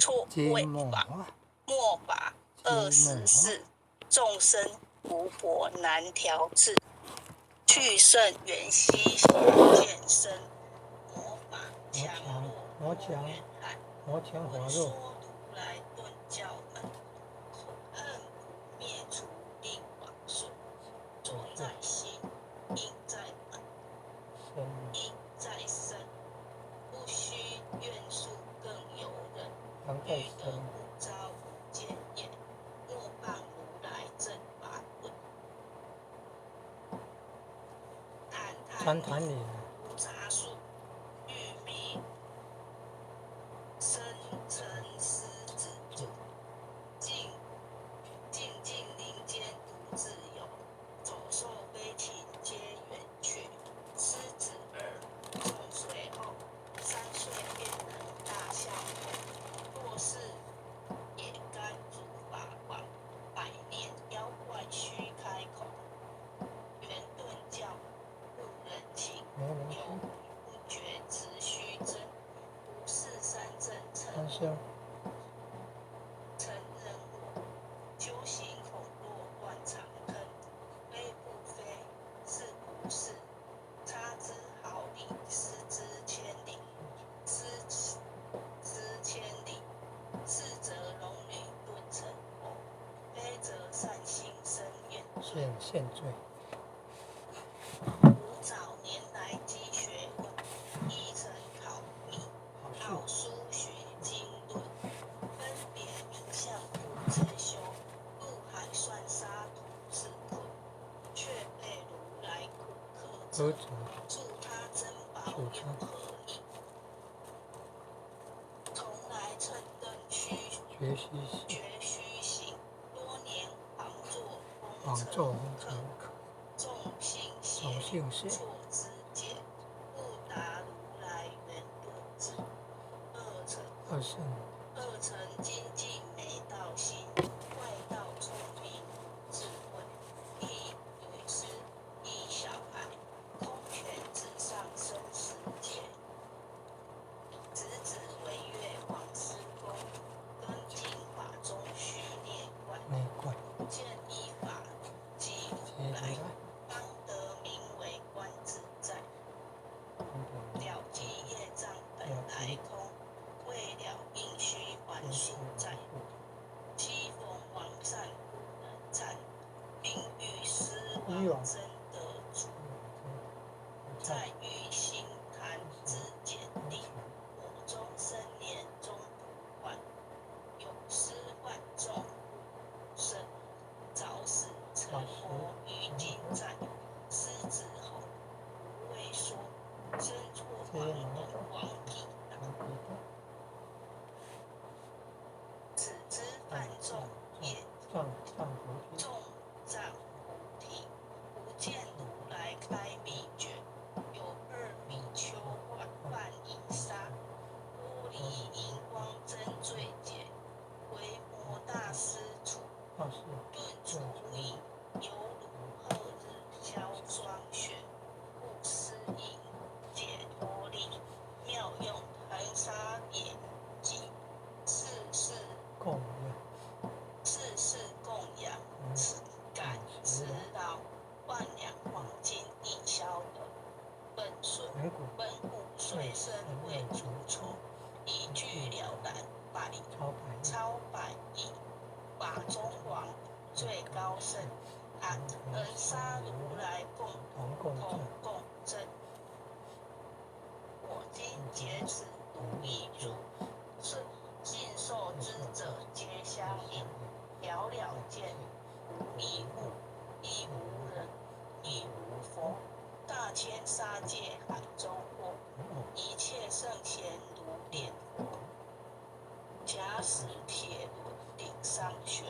错位法、末法24，众生无婆难调制，去圣缘悉邪见身，魔法强弱远害，闻说如来顿教门，恨灭除定往顺，作在心，应在门，应在身，不须愿数更有人，欲得不招无间业，莫谤如来正法论。谈谈你无杂数，欲迷生成狮子座，静林间独自游，走兽飞禽皆远去，狮子儿众随后，3岁便能大笑后，若是也该诸法王，100年妖怪须开口，圆顿教路人情，有不觉直须真，不是三真成人我，修行恐落断肠坑，非不非，是不是，差之毫厘，失之千里，是则龙女顿成佛，非则善心生现罪。吾早年来积学问，一曾考秘，奥书学经论，分别名相不知修，入海算沙土自困，却被如来苦苛责，助他珍宝又何益？从来乘顿觉虚行，多年枉作风尘客，众信邪错之解，不达如来圆顿智。二乘精进没道心，外道聪明无智慧，亦女师亦小孩，空拳直上生死劫。子为月王师公，根净法中须涅观，见一法即如来，当得名为观自在。了即业障本来空，未了应须还宿债。期逢王善不能赞，并欲施王真得主。再欲心谈之简历，我终生年终不还，有失患众生，早死成魔于今在。狮子吼，无畏说，身错王等王匹党。此之犯众业，众障菩提，不见如来开秘诀，有2比丘半以沙，玻璃荧光真罪解，为摩大师处，顿除以犹如赫日消霜雪，不思议解脱力，妙用恒沙眼记，世事供养，感直劳，10000两黄金亦销得。本故遂身为主筹，以具了然超百亿，法中王最高圣，恒沙如来共振。我今竭此独一主，信受之者皆相应，了见，无一物，亦无人，亦无佛。大千沙界海中过，一切圣贤如点佛。假使铁轮顶上悬，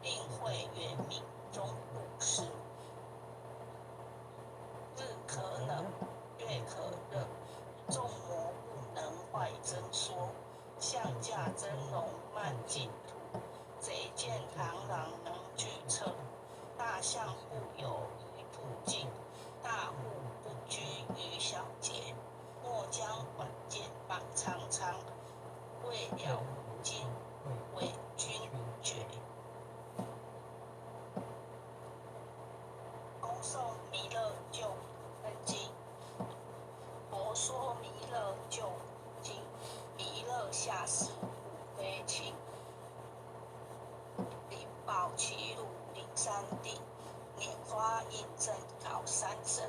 定会圆明中不是。日可冷，月可热，众魔不能坏真说。象驾真龙漫净土，贼见螳螂能拒策。大象不有于途径，大户不居于小节。莫将短剑绑苍苍，未了无间花印正考三圣，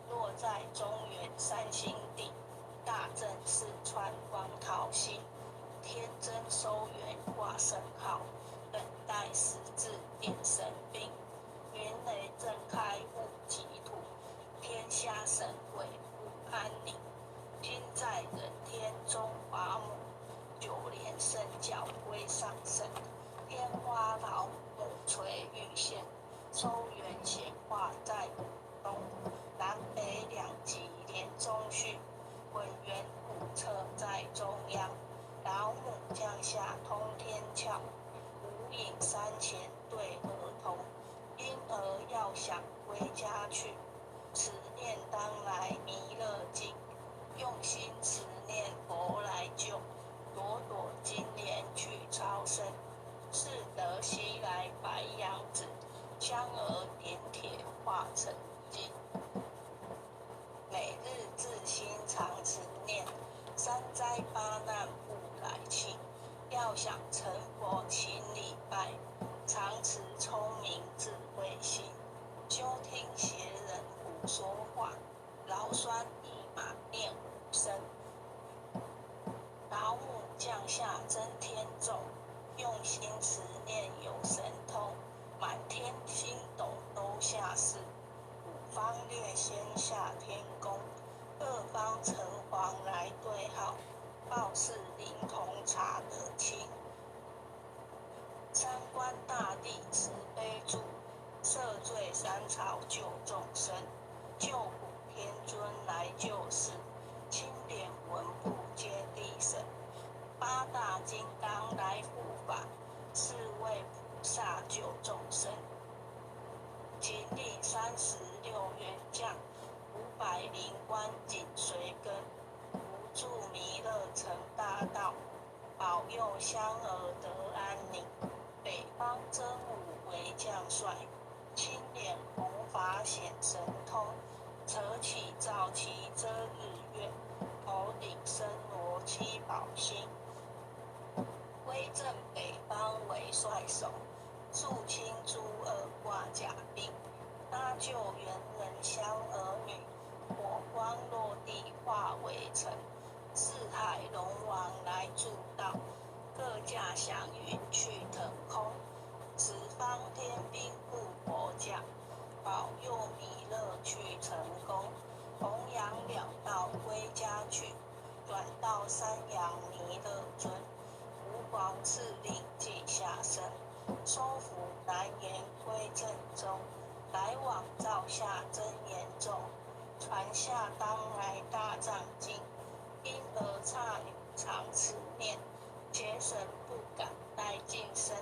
落在中原三星地。大正四川光桃心，天真收元挂圣号，等待时至变神兵。云雷震开雾极土，天下神鬼不安宁。今在人天中华母，九连圣教归上圣。天花老母垂玉线，收元显化在古东。南北两极连中续，混元古册在中央。老母降下通天窍，无影山前对儿童。婴儿要想归家去，慈念当来弥勒境。用心慈念佛来救，朵朵金莲去超生。是得西来白杨子，香儿点铁化成金。每日自心常慈念，三灾八难不来侵。要想成佛勤礼拜，常持聪明智慧心。休听邪人胡说话，劳酸尼玛念无声。老母降下真天咒，用心持念有神通。满天星斗都下世，五方略先下天宫。各方城隍来对号，报事灵童查得清。三官大帝慈悲助，赦罪三朝救众生。救苦天尊来救世，清廉文部接地神。八大金刚来护法，是为菩萨救众生。秦历36元将，500灵官紧随跟。无助弥勒成大道，保佑香儿得安宁。北方真武为将帅，青脸红发显神通。扯起皂旗遮日月，头顶身罗七宝星。威震北方为帅首，肃清诸恶挂甲兵。搭救猿人香儿女，火光落地化为尘。四海龙王来助道，各驾祥云去腾空。十方天兵护佛驾，保佑弥勒去成功。弘扬两道归家去，转到三阳弥勒尊。吴王赐令记下生，收服南延归正宗。来往照下真言咒，传下当来大藏经。婴儿刹女常慈念，邪神不敢带近身。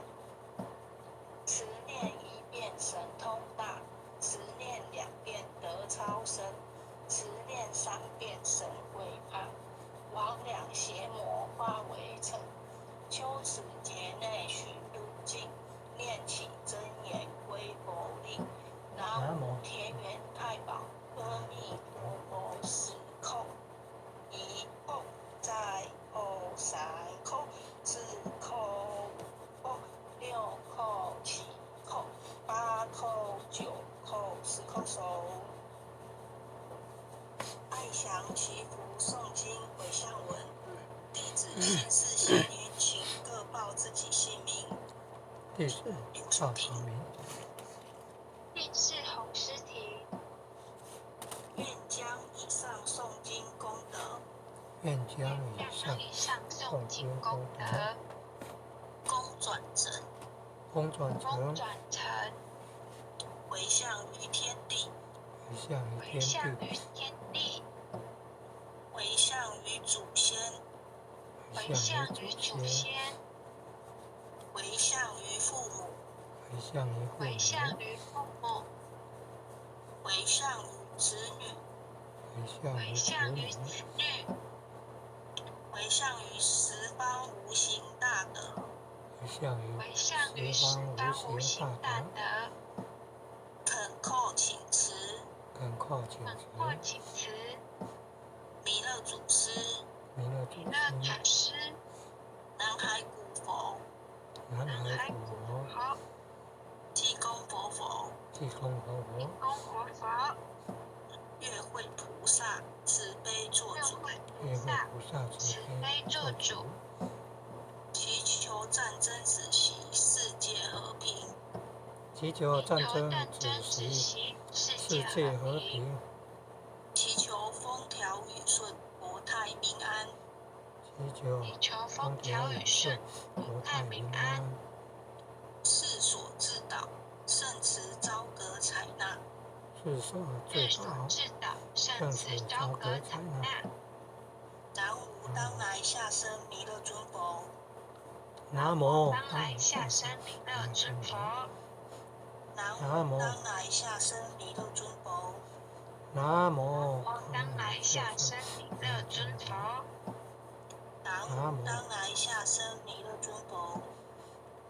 慈念一遍神通大，慈念2遍得超生，慈念3遍神会怕。魍魉邪魔化为尘，修持劫内寻路径。念起真言归佛令，南无天元太保阿弥陀佛时空。一空再空3空4空5空6空7空8空9空10空手。爱祥祈福诵经回向文，弟子姓氏姓名，请各报自己姓名。弟子赵长明，姓氏洪诗婷，愿将以上诵经功德，愿将以上诵经功德功转成，公转公成，转成，回向于天地，回向于回向于天地，回向于祖先，回向于祖先，回向于父母，回向于父母，回向于子女，回向于子女，回向于十方无形大德，回向于十方无形大德，恳叩请辞，恳叩请辞，弥勒祖师，弥勒祖师，南海古佛，南海古佛，好，济公活佛，济公活佛，月会菩萨慈悲做主，月会菩萨慈悲做主，祈求战争止息，世界和平。祈求战争止息，世界和平。祈求风调雨顺，国泰民安。祈求风调雨顺，国泰民安。世所至导，圣慈昭革采纳。世所至导，圣慈昭革采纳。南无当来下生弥勒尊佛。南无当来下生弥勒尊佛。南无当来下生弥勒尊佛。南无当来下生弥勒尊佛。南无当来下生弥勒尊佛。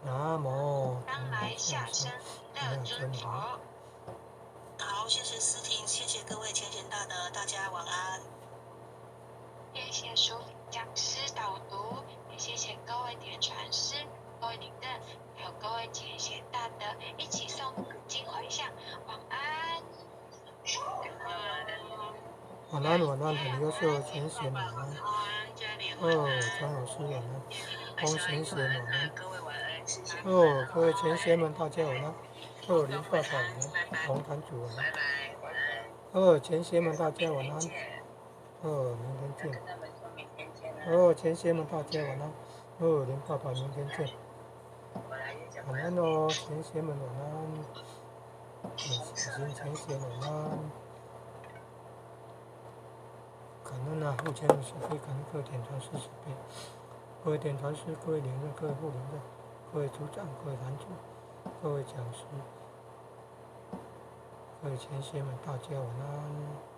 南无当来下生弥勒尊佛。好，谢谢思婷，谢谢各位浅显大德，大家晚安。谢谢书婷讲师导读，也谢谢各位点传师、各位领任，还有各位浅显大德一起诵经回向，晚安。晚安，晚安，很优秀，浅显晚安。张老师晚安，翁贤贤晚安。各位前贤们，大家晚安。林爸爸晚安，洪坛主晚安。前贤们，大家晚安。明天见。前贤们，大家晚安。林爸爸，明天见。晚安哦，前贤们晚安。前贤晚安。感恩啊，目前50杯，感恩各位点传师10杯，各位点传师，各位连任，各位副连任，各位组长，各位坛主，各位讲师，各位前贤们，大家晚安。